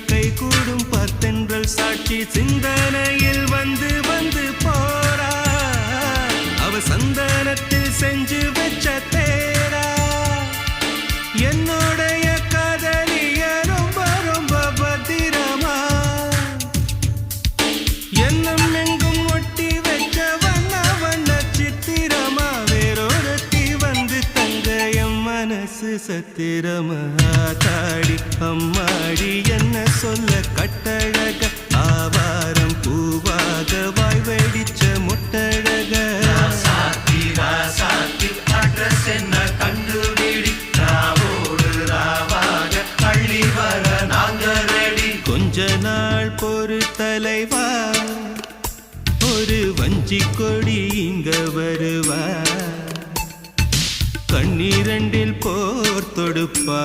கை கூடும் பார்த்தென்றல் சாட்சி சிந்தனையில் வந்து வந்து போறா அவ சந்தனத்தில் செஞ்சு வச்ச தேரா என்னுடைய காதலிய ரொம்ப ரொம்ப பத்திரமா என்னும் எங்கும் ஒட்டி வச்ச வண்ண வண்ண சித்திரமா வேறொருத்தி வந்து தங்க என் மனசு சத்திரமா தாடி அம்மாடி என்ன சொல்ல கட்டழக ஆவாரம் பூவாக வாய் வெடிச்ச முட்டழக அட்ரஸ் என்ன கண்டுபிடி ராவோடு ராவாக அள்ளி வர நாங்க ரெடி கொஞ்ச நாள் பொறு தலைவா ஒரு வஞ்சி கொடி இங்க வருவா கண்ணீரண்டில் போர் தொடுப்பா